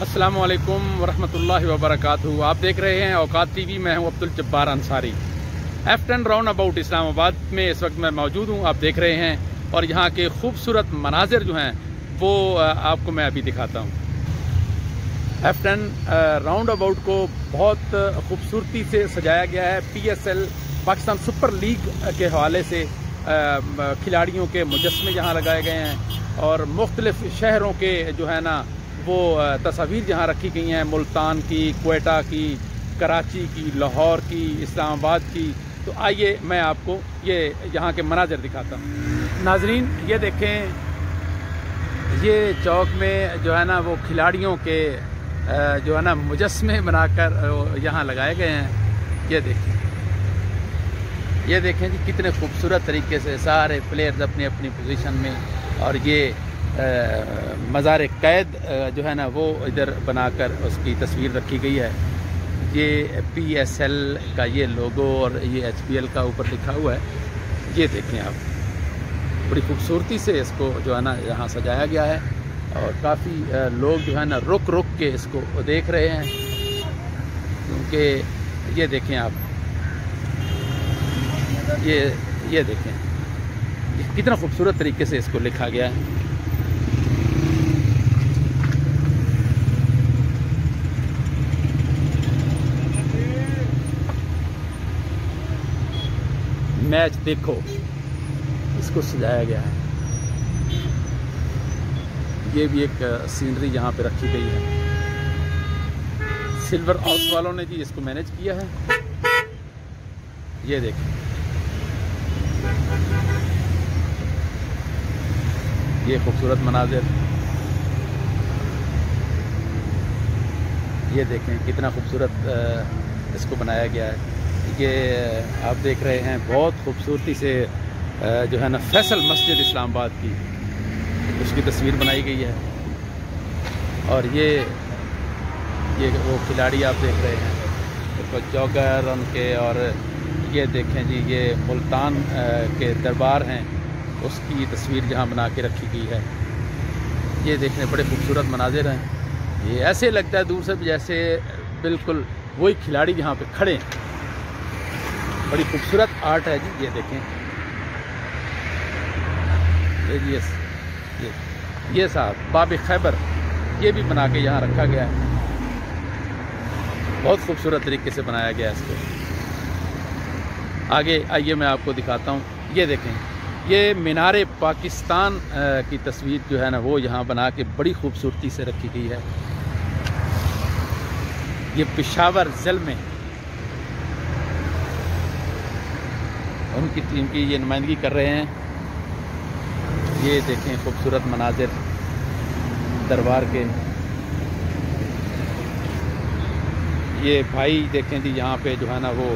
अस्सलामु अलैकुम वरहमतुल्लाहि वबरकातुहू। आप देख रहे हैं औकात टीवी। मैं हूं Abdul Jabbar Ansari. F10 round about Islamabad में इस वक्त मैं मौजूद हूं। आप देख रहे हैं और यहाँ के खूबसूरत मनाजिर जो हैं वो आपको मैं अभी दिखाता हूं। F10 राउंड अबाउट को बहुत खूबसूरती से सजाया गया है। PSL पाकिस्तान सुपर लीग के हवाले से खिलाड़ियों के मुजस्मे यहाँ लगाए गए हैं और मुख्तलिफ शहरों के जो है ना वो तस्वीर जहाँ रखी गई हैं, मुल्तान की, क्वेटा की, कराची की, लाहौर की, इस्लामाबाद की। तो आइए मैं आपको ये यहाँ के मनाज़र दिखाता हूँ। नाजरीन ये देखें, ये चौक में जो है ना वो खिलाड़ियों के जो है ना मुजस्मे बनाकर यहाँ लगाए गए हैं। ये देखें जी कितने खूबसूरत तरीके से सारे प्लेयर्स अपनी अपनी पोजीशन में। और ये मज़ार कैद जो है ना वो इधर बनाकर उसकी तस्वीर रखी गई है। ये PSL का ये लोगो और ये HPL का ऊपर लिखा हुआ है। ये देखें आप, बड़ी खूबसूरती से इसको जो है ना यहाँ सजाया गया है और काफ़ी लोग जो है ना रुक रुक के इसको देख रहे हैं, क्योंकि ये देखें आप, ये देखें कितना खूबसूरत तरीके से इसको लिखा गया है। मैच देखो, इसको सजाया गया है। ये भी एक सीनरी यहाँ पे रखी गई है। सिल्वर हाउस वालों ने जी इसको मैनेज किया है। ये देखें, ये खूबसूरत मनाजिर, ये देखें कितना खूबसूरत इसको बनाया गया है। ये आप देख रहे हैं बहुत खूबसूरती से जो है ना फैसल मस्जिद इस्लामाबाद की उसकी तस्वीर बनाई गई है। और ये वो खिलाड़ी आप देख रहे हैं, देखो जॉगर उनके। और ये देखें जी, ये मुल्तान के दरबार हैं उसकी तस्वीर जहाँ बना के रखी गई है। ये देखने बड़े खूबसूरत मनाजिर हैं। ये ऐसे लगता है दूर से जैसे बिल्कुल वही खिलाड़ी यहाँ पे खड़े हैं। बड़ी खूबसूरत आर्ट है जी। ये देखें, ये साहब बाब खैबर, ये भी बना के यहाँ रखा गया है। बहुत खूबसूरत तरीके से बनाया गया है इसको। आगे आइए मैं आपको दिखाता हूँ। ये देखें, ये मीनारे पाकिस्तान की तस्वीर जो है ना वो यहाँ बना के बड़ी खूबसूरती से रखी गई है। ये पेशावर जेल में उनकी टीम की ये नुमाइंदगी कर रहे हैं। ये देखें खूबसूरत मनाजिर दरबार के। ये भाई देखें जी यहाँ पे जो है ना वो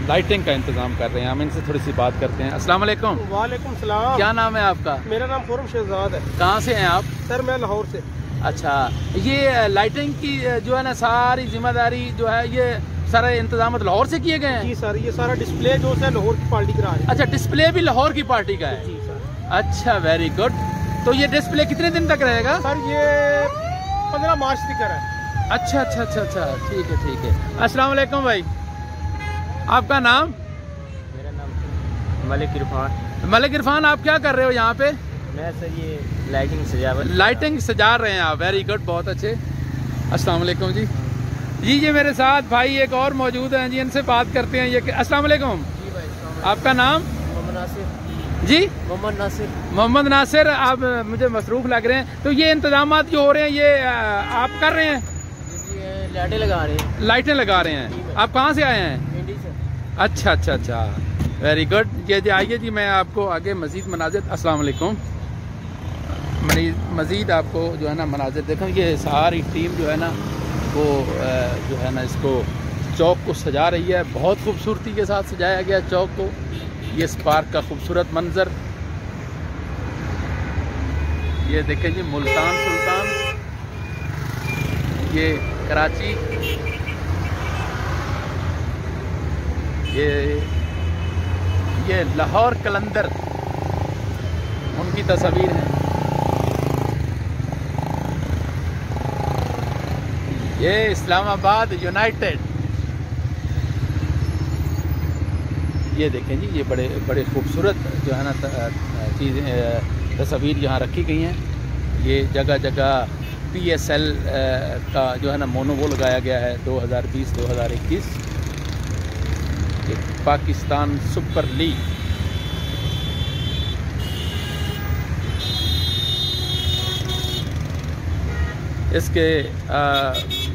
लाइटिंग का इंतज़ाम कर रहे हैं। हम इनसे थोड़ी सी बात करते हैं। अस्सलाम वालेकुम। वालेकुम सलाम। क्या नाम है आपका? मेरा नाम खुरम शहजाद है। कहाँ से हैं आप? सर मैं लाहौर से। अच्छा, ये लाइटिंग की जो है ना सारी जिम्मेदारी जो है ये सारे इंतजाम लाहौर से किए गए हैं? जी सर, ये सारा डिस्प्ले जो है लाहौर की पार्टी करा रही है। अच्छा, डिस्प्ले भी लाहौर की पार्टी का है? जी सर। अच्छा, वेरी गुड। तो ये डिस्प्ले कितने दिन तक रहेगा? सर ये 15 मार्च तक है। अच्छा अच्छा अच्छा अच्छा, ठीक है। अस्सलाम वालेकुम भाई, आपका नाम? मेरा नाम मलिक इरफान। मलिक इरफान, आप क्या कर रहे हो यहाँ पे? मैं सर ये लाइटिंग सजा रहे हैं आप। वेरी गुड, बहुत अच्छे। अस्सलाम वालेकुम जी। ये मेरे साथ भाई एक और मौजूद हैं जी, इनसे बात करते हैं। ये अस्सलाम वालेकुम। जी भाई। आपका नाम? मोहम्मद नासिर। जी मोहम्मद नासिर। मोहम्मद नासिर। आप मुझे मसरूफ लग रहे हैं। तो ये इंतजाम जो हो रहे हैं ये आप कर रहे हैं? लाइटें लगा रहे हैं। लाइटें लगा रहे हैं। आप कहाँ से आए हैं? इंडी से। अच्छा, वेरी गुड। ये आइए जी, मैं आपको आगे मजीद मनाजिर, अस्सलाम वालेकुम, मजीद आपको जो है ना मनाजिर देखो। ये सारी टीम जो है ना वो जो है ना इसको चौक को सजा रही है। बहुत खूबसूरती के साथ सजाया गया चौक को। ये इस पार्क का खूबसूरत मंजर, ये देखें जी, मुल्तान सुल्तान, ये कराची, ये लाहौर कलंदर उनकी तस्वीर है। ये इस्लामाबाद यूनाइटेड। ये देखें जी, ये बड़े बड़े खूबसूरत जो है ना चीज़ें तस्वीर यहाँ रखी गई हैं। ये जगह जगह PSL का जो है ना मोनो लगाया गया है 2020-2021 पाकिस्तान सुपर लीग। इसके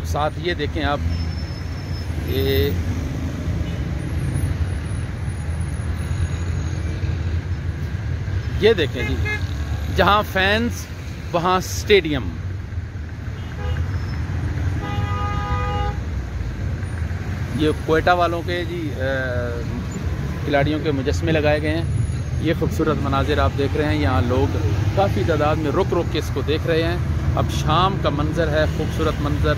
साथ ये देखें आप, ये देखें जी, जहां फैंस वहां स्टेडियम। ये क्वेटा वालों के जी खिलाड़ियों के मुजस्मे लगाए गए हैं। ये खूबसूरत मनाजिर आप देख रहे हैं। यहाँ लोग काफ़ी तादाद में रुक रुक के इसको देख रहे हैं। अब शाम का मंज़र है, खूबसूरत मंज़र।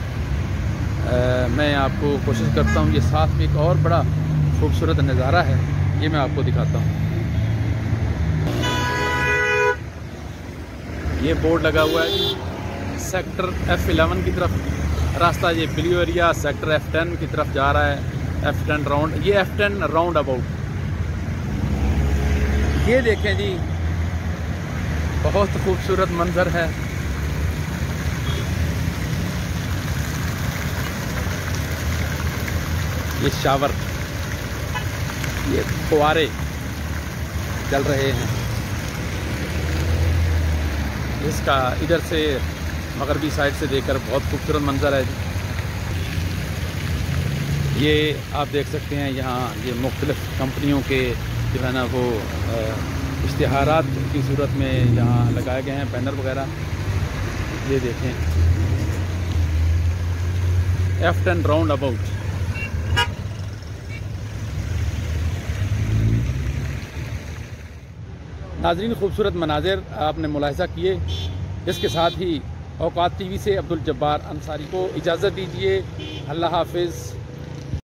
मैं आपको कोशिश करता हूँ, ये साथ में एक और बड़ा खूबसूरत नज़ारा है, ये मैं आपको दिखाता हूँ। ये बोर्ड लगा हुआ है सेक्टर F11 की तरफ रास्ता, ये ब्लू एरिया सेक्टर F10 की तरफ जा रहा है। F10 राउंड, ये F10 राउंड अबाउट। ये देखें जी, बहुत खूबसूरत मंजर है। ये शावर, ये फुवारे चल रहे हैं। इसका इधर से मगरबी साइड से देखकर बहुत खूबसूरत मंजर है। ये आप देख सकते हैं यहाँ ये मुख्तलिफ कंपनियों के जो है ना वो इश्तिहारात की सूरत में यहाँ लगाए गए हैं, बैनर वगैरह। ये देखें F10 राउंड अबाउट। नाज़रीन, खूबसूरत मनाजिर आपने मुलाहिज़ा किए। इसके साथ ही औकात TV से अब्दुल जब्बार अंसारी को इजाज़त दीजिए। अल्लाह हाफिज़।